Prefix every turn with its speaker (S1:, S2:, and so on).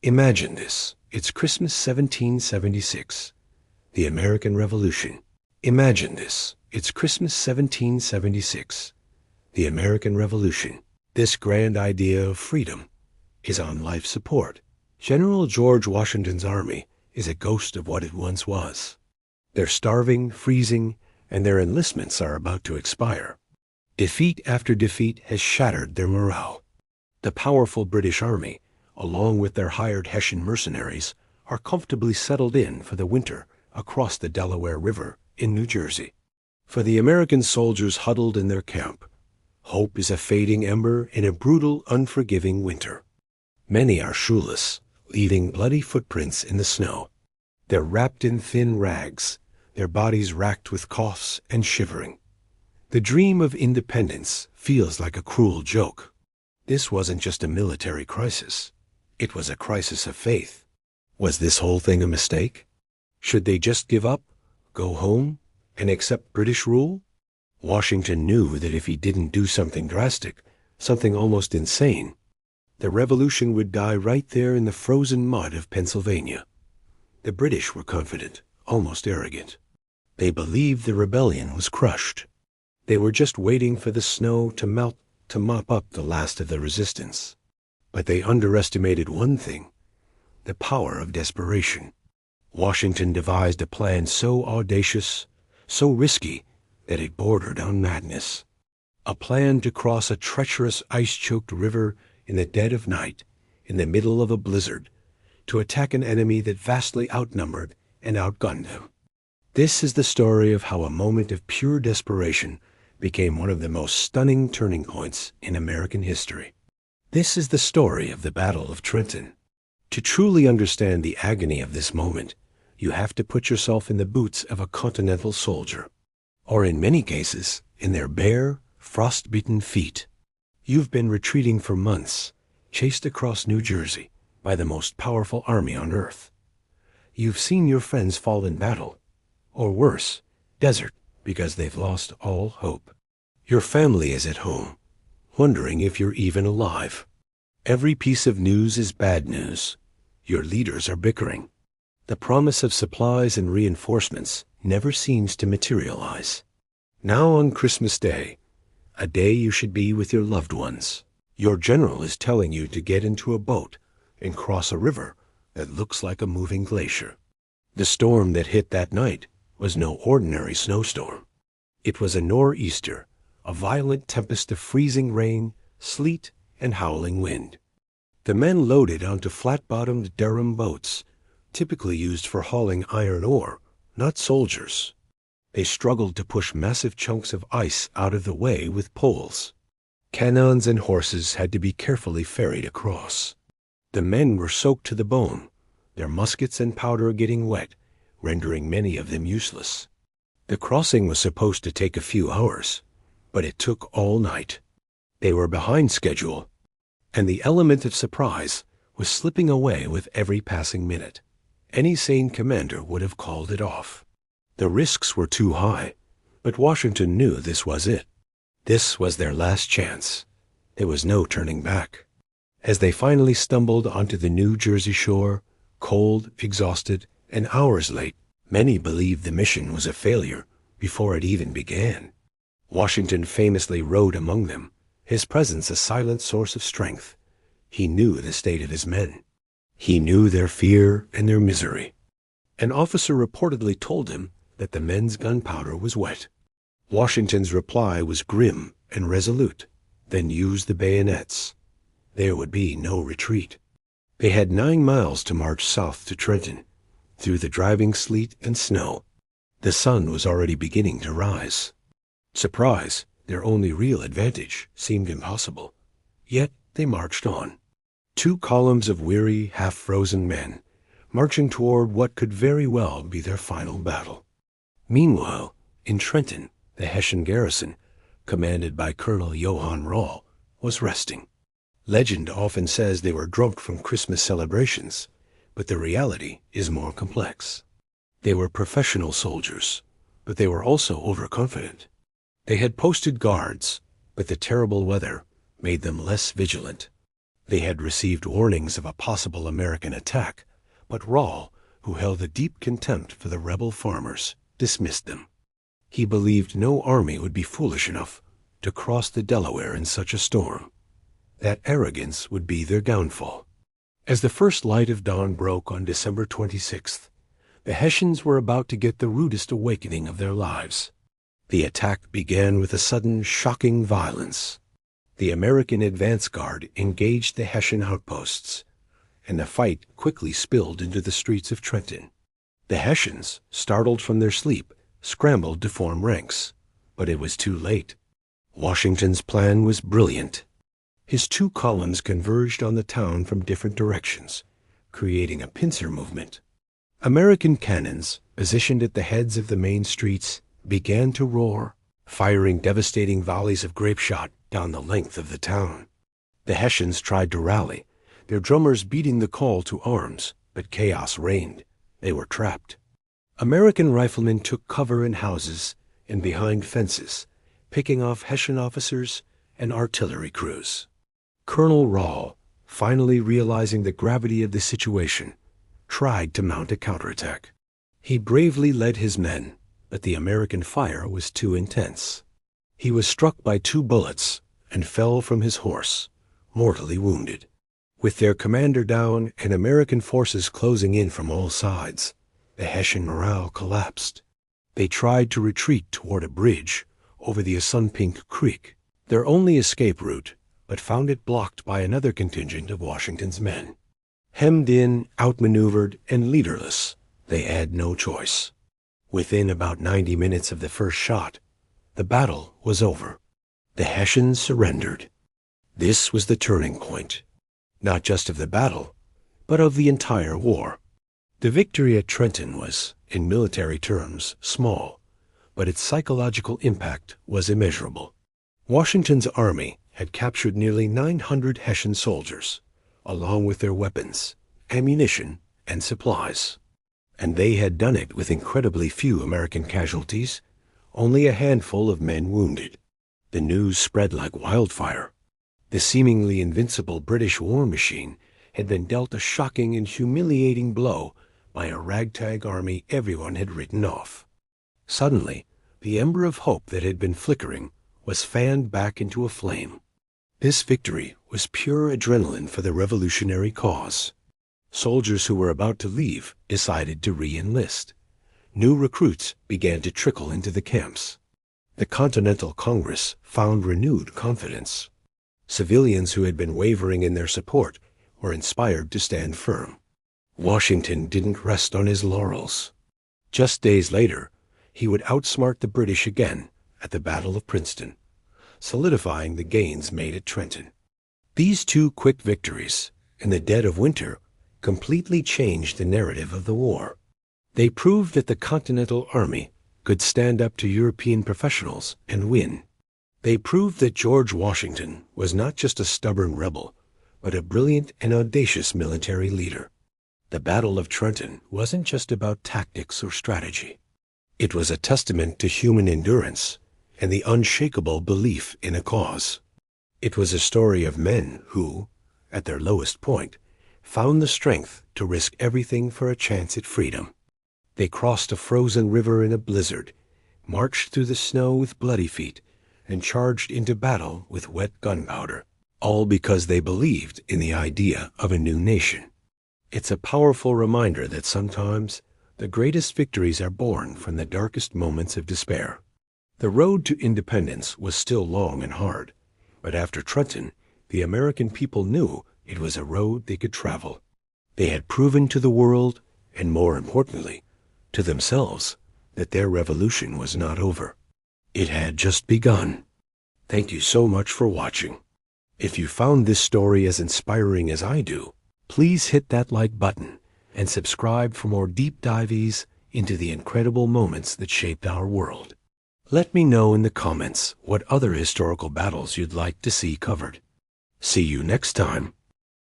S1: Imagine this. It's Christmas 1776, the American Revolution. Imagine this. It's Christmas 1776, the American Revolution. This grand idea of freedom is on life support. General George Washington's army is a ghost of what it once was. They're starving, freezing, and their enlistments are about to expire. Defeat after defeat has shattered their morale. The powerful British Army, along with their hired Hessian mercenaries, are comfortably settled in for the winter across the Delaware River in New Jersey. For the American soldiers huddled in their camp, hope is a fading ember in a brutal, unforgiving winter. Many are shoeless, leaving bloody footprints in the snow. They're wrapped in thin rags, their bodies racked with coughs and shivering. The dream of independence feels like a cruel joke. This wasn't just a military crisis. It was a crisis of faith. Was this whole thing a mistake? Should they just give up, go home, and accept British rule? Washington knew that if he didn't do something drastic, something almost insane, the revolution would die right there in the frozen mud of Pennsylvania. The British were confident, almost arrogant. They believed the rebellion was crushed. They were just waiting for the snow to melt to mop up the last of the resistance. But they underestimated one thing: the power of desperation. Washington devised a plan so audacious, so risky, that it bordered on madness. A plan to cross a treacherous ice-choked river in the dead of night, in the middle of a blizzard, to attack an enemy that vastly outnumbered and outgunned them. This is the story of how a moment of pure desperation became one of the most stunning turning points in American history. This is the story of the Battle of Trenton. To truly understand the agony of this moment, you have to put yourself in the boots of a Continental soldier, or in many cases, in their bare, frost-bitten feet. You've been retreating for months, chased across New Jersey by the most powerful army on earth. You've seen your friends fall in battle, or worse, desert, because they've lost all hope. Your family is at home, wondering if you're even alive. Every piece of news is bad news. Your leaders are bickering. The promise of supplies and reinforcements never seems to materialize. Now on Christmas Day, a day you should be with your loved ones, your general is telling you to get into a boat and cross a river that looks like a moving glacier. The storm that hit that night was no ordinary snowstorm. It was a nor'easter, a violent tempest of freezing rain, sleet, and howling wind. The men loaded onto flat-bottomed Durham boats, typically used for hauling iron ore, not soldiers. They struggled to push massive chunks of ice out of the way with poles. Cannons and horses had to be carefully ferried across. The men were soaked to the bone, their muskets and powder getting wet, rendering many of them useless. The crossing was supposed to take a few hours, but it took all night. They were behind schedule, and the element of surprise was slipping away with every passing minute. Any sane commander would have called it off. The risks were too high, but Washington knew this was it. This was their last chance. There was no turning back. As they finally stumbled onto the New Jersey shore, cold, exhausted, and hours late, many believed the mission was a failure before it even began. Washington famously rode among them, his presence a silent source of strength. He knew the state of his men. He knew their fear and their misery. An officer reportedly told him that the men's gunpowder was wet. Washington's reply was grim and resolute. Then use the bayonets. There would be no retreat. They had 9 miles to march south to Trenton, through the driving sleet and snow. The sun was already beginning to rise. Surprise, their only real advantage, seemed impossible. Yet they marched on. 2 columns of weary, half-frozen men, marching toward what could very well be their final battle. Meanwhile, in Trenton, the Hessian garrison, commanded by Colonel Johann Rall, was resting. Legend often says they were drunk from Christmas celebrations, but the reality is more complex. They were professional soldiers, but they were also overconfident. They had posted guards, but the terrible weather made them less vigilant. They had received warnings of a possible American attack, but Rall, who held a deep contempt for the rebel farmers, dismissed them. He believed no army would be foolish enough to cross the Delaware in such a storm. That arrogance would be their downfall. As the first light of dawn broke on December 26th, the Hessians were about to get the rudest awakening of their lives. The attack began with a sudden, shocking violence. The American advance guard engaged the Hessian outposts, and the fight quickly spilled into the streets of Trenton. The Hessians, startled from their sleep, scrambled to form ranks, but it was too late. Washington's plan was brilliant. His two columns converged on the town from different directions, creating a pincer movement. American cannons, positioned at the heads of the main streets, began to roar, firing devastating volleys of grape shot down the length of the town. The Hessians tried to rally, their drummers beating the call to arms, but chaos reigned. They were trapped. American riflemen took cover in houses and behind fences, picking off Hessian officers and artillery crews. Colonel Rall, finally realizing the gravity of the situation, tried to mount a counterattack. He bravely led his men, but the American fire was too intense. He was struck by 2 bullets and fell from his horse, mortally wounded. With their commander down and American forces closing in from all sides, the Hessian morale collapsed. They tried to retreat toward a bridge over the Assunpink Creek, their only escape route, but found it blocked by another contingent of Washington's men. Hemmed in, outmaneuvered, and leaderless, they had no choice. Within about 90 minutes of the first shot, the battle was over. The Hessians surrendered. This was the turning point, not just of the battle, but of the entire war. The victory at Trenton was, in military terms, small, but its psychological impact was immeasurable. Washington's army had captured nearly 900 Hessian soldiers, along with their weapons, ammunition, and supplies. And they had done it with incredibly few American casualties, only a handful of men wounded. The news spread like wildfire. The seemingly invincible British war machine had been dealt a shocking and humiliating blow by a ragtag army everyone had written off. Suddenly, the ember of hope that had been flickering was fanned back into a flame. This victory was pure adrenaline for the revolutionary cause. Soldiers who were about to leave decided to re-enlist. New recruits began to trickle into the camps. The Continental Congress found renewed confidence. Civilians who had been wavering in their support were inspired to stand firm. Washington didn't rest on his laurels. Just days later, he would outsmart the British again at the Battle of Princeton, solidifying the gains made at Trenton. These 2 quick victories, in the dead of winter, completely changed the narrative of the war. They proved that the Continental Army could stand up to European professionals and win. They proved that George Washington was not just a stubborn rebel, but a brilliant and audacious military leader. The Battle of Trenton wasn't just about tactics or strategy. It was a testament to human endurance and the unshakable belief in a cause. It was a story of men who, at their lowest point, found the strength to risk everything for a chance at freedom. They crossed a frozen river in a blizzard, marched through the snow with bloody feet, and charged into battle with wet gunpowder, all because they believed in the idea of a new nation. It's a powerful reminder that sometimes the greatest victories are born from the darkest moments of despair. The road to independence was still long and hard, but after Trenton, the American people knew it was a road they could travel. They had proven to the world, and more importantly, to themselves, that their revolution was not over. It had just begun. Thank you so much for watching. If you found this story as inspiring as I do, please hit that like button and subscribe for more deep dives into the incredible moments that shaped our world. Let me know in the comments what other historical battles you'd like to see covered. See you next time.